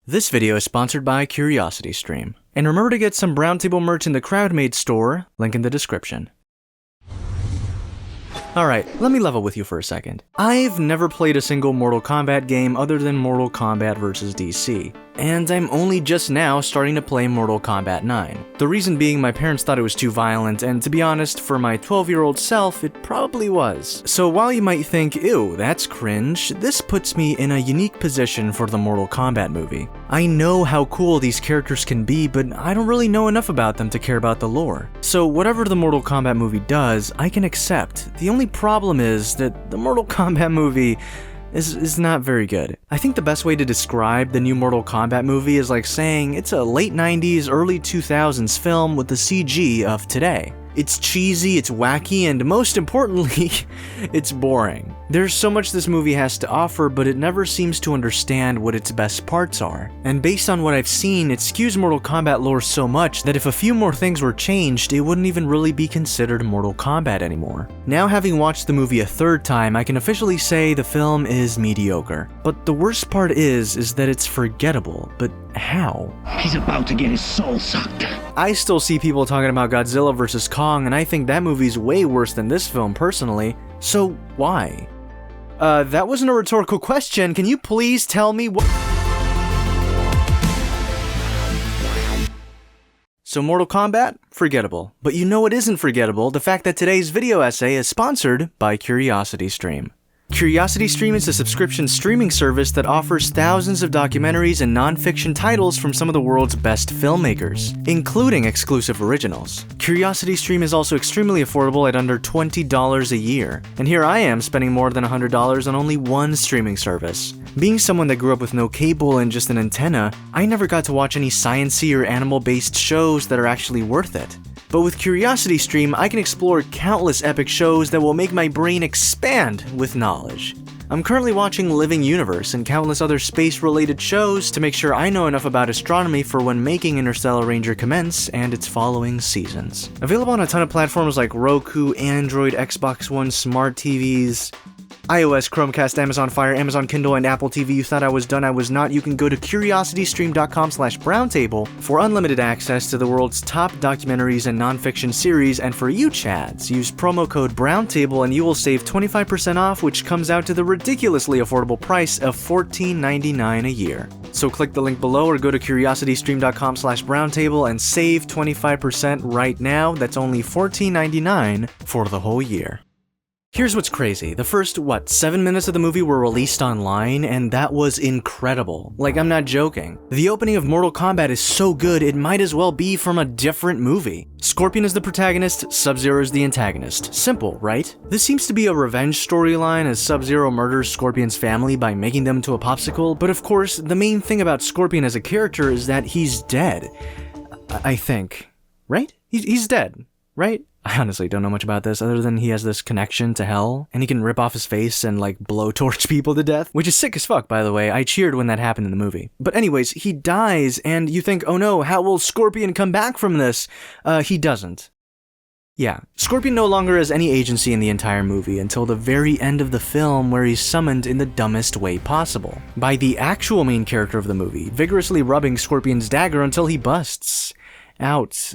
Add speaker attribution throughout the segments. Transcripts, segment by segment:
Speaker 1: This video is sponsored by CuriosityStream. And remember to get some Browntable merch in the Crowdmade store, link in the description. Alright, let me level with you for a second. I've never played a single Mortal Kombat game other than Mortal Kombat vs. DC, and I'm only just now starting to play Mortal Kombat 9. The reason being my parents thought it was too violent, and to be honest, for my 12-year-old self, it probably was. So while you might think, ew, that's cringe, this puts me in a unique position for the Mortal Kombat movie. I know how cool these characters can be, but I don't really know enough about them to care about the lore. So whatever the Mortal Kombat movie does, I can accept. The only problem is that the Mortal Kombat movie is not very good. I think the best way to describe the new Mortal Kombat movie is like saying it's a late 90s, early 2000s film with the CG of today. It's cheesy, it's wacky, and most importantly, it's boring. There's so much this movie has to offer, but it never seems to understand what its best parts are. And based on what I've seen, it skews Mortal Kombat lore so much that if a few more things were changed, it wouldn't even really be considered Mortal Kombat anymore. Now having watched the movie a third time, I can officially say the film is mediocre. But the worst part is that it's forgettable. But how?
Speaker 2: He's about to get his soul sucked.
Speaker 1: I still see people talking about Godzilla vs. Kong, and I think that movie's way worse than this film personally. So why? That wasn't a rhetorical question. Can you please tell me what? So Mortal Kombat? Forgettable. But you know what isn't forgettable? The fact that today's video essay is sponsored by CuriosityStream. CuriosityStream is a subscription streaming service that offers thousands of documentaries and non-fiction titles from some of the world's best filmmakers, including exclusive originals. CuriosityStream is also extremely affordable at under $20 a year, and here I am spending more than $100 on only one streaming service. Being someone that grew up with no cable and just an antenna, I never got to watch any science-y or animal-based shows that are actually worth it. But with CuriosityStream, I can explore countless epic shows that will make my brain expand with knowledge. I'm currently watching Living Universe and countless other space-related shows to make sure I know enough about astronomy for when making Interstellar Ranger commence and its following seasons. Available on a ton of platforms like Roku, Android, Xbox One, smart TVs, iOS, Chromecast, Amazon Fire, Amazon Kindle, and Apple TV. You thought I was done, I was not. You can go to curiositystream.com/browntable for unlimited access to the world's top documentaries and nonfiction series, and for you Chads, use promo code BROWNTABLE and you will save 25% off, which comes out to the ridiculously affordable price of $14.99 a year. So click the link below or go to curiositystream.com/browntable and save 25% right now. That's only $14.99 for the whole year. Here's what's crazy. The first, 7 minutes of the movie were released online, and that was incredible. Like, I'm not joking. The opening of Mortal Kombat is so good, it might as well be from a different movie. Scorpion is the protagonist, Sub-Zero is the antagonist. Simple, right? This seems to be a revenge storyline as Sub-Zero murders Scorpion's family by making them into a popsicle, but of course, the main thing about Scorpion as a character is that he's dead. I think. Right? He's dead, right? I honestly don't know much about this other than he has this connection to hell, and he can rip off his face and like blowtorch people to death, which is sick as fuck, by the way. I cheered when that happened in the movie. But anyways, he dies, and you think, oh no, how will Scorpion come back from this? He doesn't. Yeah, Scorpion no longer has any agency in the entire movie until the very end of the film, where he's summoned in the dumbest way possible, by the actual main character of the movie, vigorously rubbing Scorpion's dagger until he busts out.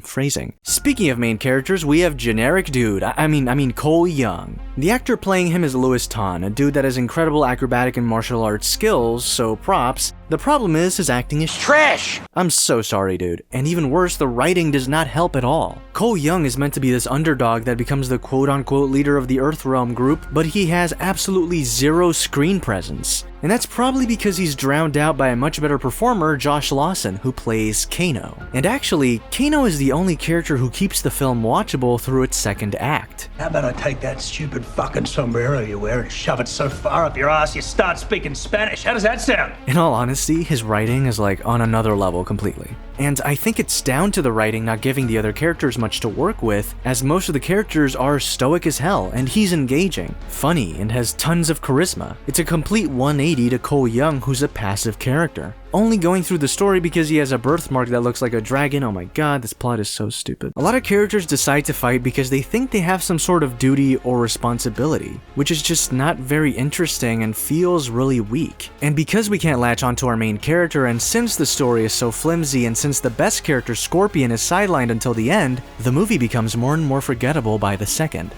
Speaker 1: Phrasing. Speaking of main characters, we have generic dude, I mean Cole Young. The actor playing him is Louis Tan, a dude that has incredible acrobatic and martial arts skills, so props. The problem is his acting is trash! I'm so sorry, dude. And even worse, the writing does not help at all. Cole Young is meant to be this underdog that becomes the quote-unquote leader of the Earthrealm group, but he has absolutely zero screen presence. And that's probably because he's drowned out by a much better performer, Josh Lawson, who plays Kano. And actually, Kano is the only character who keeps the film watchable through its second act.
Speaker 2: How about I take that stupid fucking sombrero you wear and shove it so far up your ass you start speaking Spanish? How does that sound?
Speaker 1: In all honesty, his writing is like on another level completely. and I think it's down to the writing not giving the other characters much to work with, as most of the characters are stoic as hell, and he's engaging, funny, and has tons of charisma. It's a complete 180 to Cole Young, who's a passive character, only going through the story because he has a birthmark that looks like a dragon. Oh my god, this plot is so stupid. A lot of characters decide to fight because they think they have some sort of duty or responsibility, which is just not very interesting and feels really weak. And because we can't latch onto our main character, and since the story is so flimsy, and since the best character, Scorpion, is sidelined until the end, the movie becomes more and more forgettable by the second.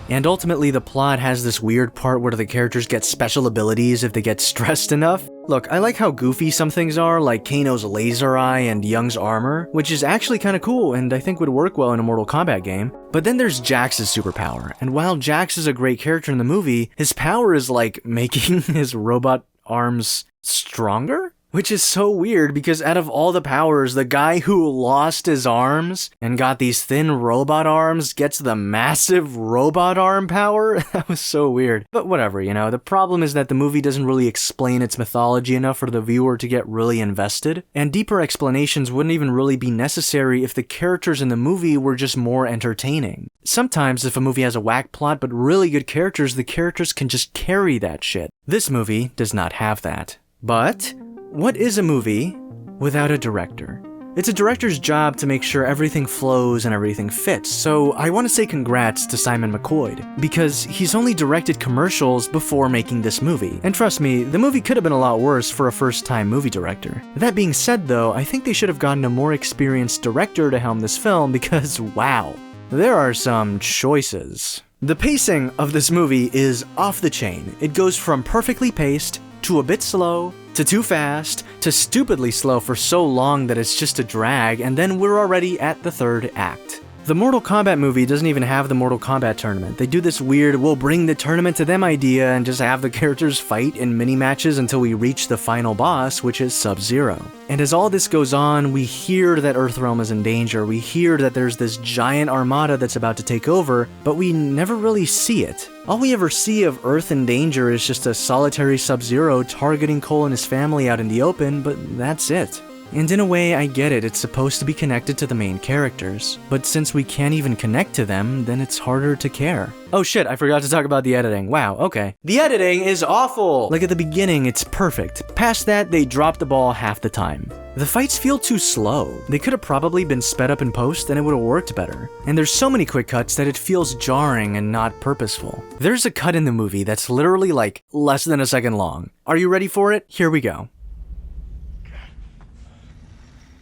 Speaker 1: And ultimately, the plot has this weird part where the characters get special abilities if they get stressed enough. Look, I like how goofy some things are, like Kano's laser eye and Young's armor, which is actually kinda cool and I think would work well in a Mortal Kombat game. But then there's Jax's superpower, and while Jax is a great character in the movie, his power is like making his robot arms stronger? Which is so weird because out of all the powers, the guy who lost his arms and got these thin robot arms gets the massive robot arm power? That was so weird. But whatever, you know, the problem is that the movie doesn't really explain its mythology enough for the viewer to get really invested, and deeper explanations wouldn't even really be necessary if the characters in the movie were just more entertaining. Sometimes if a movie has a whack plot but really good characters, the characters can just carry that shit. This movie does not have that. But what is a movie without a director? It's a director's job to make sure everything flows and everything fits, so I want to say congrats to Simon McQuoid, because he's only directed commercials before making this movie. And trust me, the movie could have been a lot worse for a first-time movie director. That being said though, I think they should have gotten a more experienced director to helm this film because wow, there are some choices. The pacing of this movie is off the chain. It goes from perfectly paced to a bit slow, to too fast, to stupidly slow for so long that it's just a drag, and then we're already at the third act. The Mortal Kombat movie doesn't even have the Mortal Kombat tournament. They do this weird, we'll bring the tournament to them idea and just have the characters fight in mini-matches until we reach the final boss, which is Sub-Zero. And as all this goes on, we hear that Earthrealm is in danger, we hear that there's this giant armada that's about to take over, but we never really see it. All we ever see of Earth in danger is just a solitary Sub-Zero targeting Cole and his family out in the open, but that's it. And in a way, I get it, it's supposed to be connected to the main characters, but since we can't even connect to them, then it's harder to care. Oh shit, I forgot to talk about the editing. Wow, okay. The editing is awful! Like at the beginning, it's perfect. Past that, they drop the ball half the time. The fights feel too slow. They could have probably been sped up in post and it would have worked better. And there's so many quick cuts that it feels jarring and not purposeful. There's a cut in the movie that's literally like less than a second long. Are you ready for it? Here we go.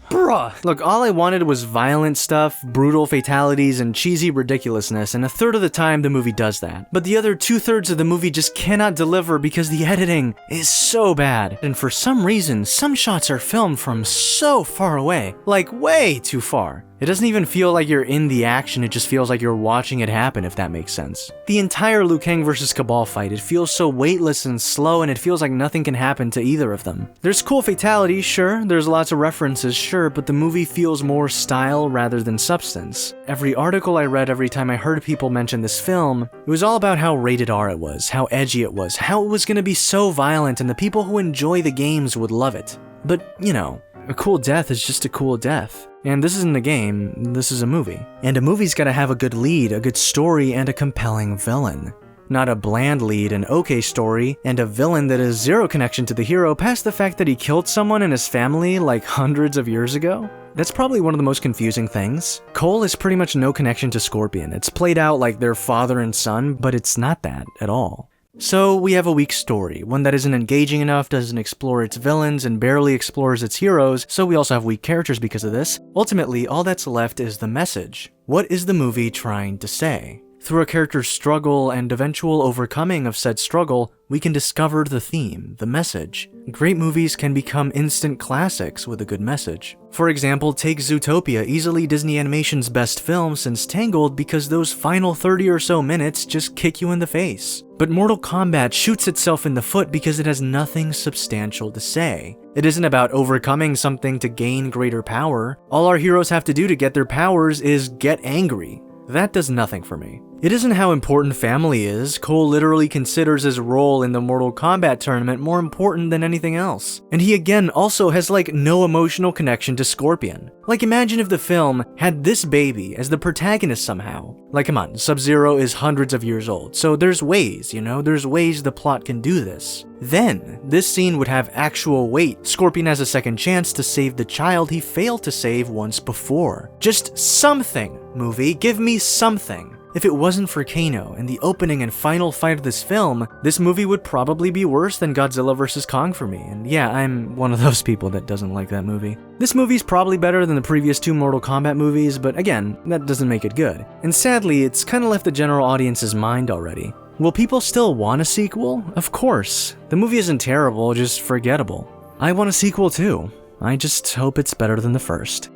Speaker 1: Bruh. Look, all I wanted was violent stuff, brutal fatalities, and cheesy ridiculousness, and a third of the time the movie does that. But the other 2/3 of the movie just cannot deliver because the editing is so bad. And for some reason, some shots are filmed from so far away. Like, way too far. It doesn't even feel like you're in the action, it just feels like you're watching it happen, if that makes sense. The entire Liu Kang vs. Cabal fight, it feels so weightless and slow, and it feels like nothing can happen to either of them. There's cool fatalities, sure, there's lots of references, sure, but the movie feels more style rather than substance. Every article I read, every time I heard people mention this film, it was all about how rated R it was, how edgy it was, how it was gonna be so violent and the people who enjoy the games would love it. But, you know, a cool death is just a cool death. And this isn't a game, this is a movie. And a movie's gotta have a good lead, a good story, and a compelling villain. Not a bland lead, an okay story, and a villain that has zero connection to the hero past the fact that he killed someone and his family like hundreds of years ago. That's probably one of the most confusing things. Cole has pretty much no connection to Scorpion. It's played out like they're father and son, but it's not that at all. So we have a weak story, one that isn't engaging enough, doesn't explore its villains, and barely explores its heroes, so we also have weak characters because of this. Ultimately, all that's left is the message. What is the movie trying to say? Through a character's struggle and eventual overcoming of said struggle, we can discover the theme, the message. Great movies can become instant classics with a good message. For example, take Zootopia, easily Disney Animation's best film since Tangled, because those final 30 or so minutes just kick you in the face. But Mortal Kombat shoots itself in the foot because it has nothing substantial to say. It isn't about overcoming something to gain greater power. All our heroes have to do to get their powers is get angry. That does nothing for me. It isn't how important family is. Cole literally considers his role in the Mortal Kombat tournament more important than anything else. And he again also has like no emotional connection to Scorpion. Like imagine if the film had this baby as the protagonist somehow. Like come on, Sub-Zero is hundreds of years old, so there's ways, you know, there's ways the plot can do this. Then, this scene would have actual weight. Scorpion has a second chance to save the child he failed to save once before. Just something, movie, give me something. If it wasn't for Kano and the opening and final fight of this film, this movie would probably be worse than Godzilla vs. Kong for me, and yeah, I'm one of those people that doesn't like that movie. This movie's probably better than the previous 2 Mortal Kombat movies, but again, that doesn't make it good. And sadly, it's kinda left the general audience's mind already. Will people still want a sequel? Of course. The movie isn't terrible, just forgettable. I want a sequel too. I just hope it's better than the first.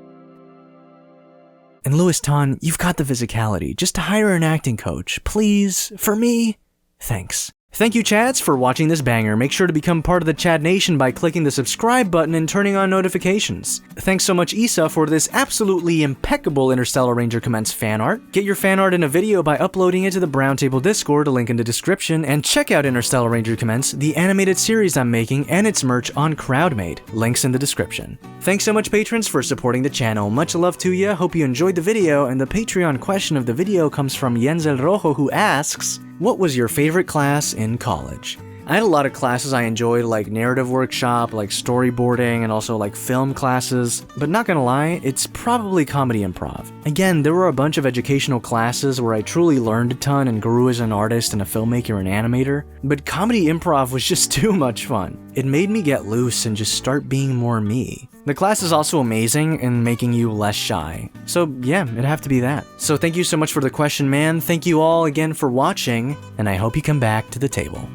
Speaker 1: And Louis Tan, you've got the physicality. Just hire an acting coach, please. For me, thanks. Thank you, Chads, for watching this banger. Make sure to become part of the Chad Nation by clicking the subscribe button and turning on notifications. Thanks so much, Issa, for this absolutely impeccable Interstellar Ranger Commence fan art. Get your fan art in a video by uploading it to the Browntable Discord, a link in the description, and check out Interstellar Ranger Commence, the animated series I'm making, and its merch on Crowdmade. Links in the description. Thanks so much, patrons, for supporting the channel. Much love to ya. Hope you enjoyed the video, and the Patreon question of the video comes from Yenzel Rojo, who asks, what was your favorite class in college? I had a lot of classes I enjoyed, like narrative workshop, like storyboarding, and also like film classes, but not gonna lie, it's probably comedy improv. Again, there were a bunch of educational classes where I truly learned a ton and grew as an artist and a filmmaker and animator, but comedy improv was just too much fun. It made me get loose and just start being more me. The class is also amazing in making you less shy. So yeah, it'd have to be that. So thank you so much for the question, man. Thank you all again for watching, and I hope you come back to the table.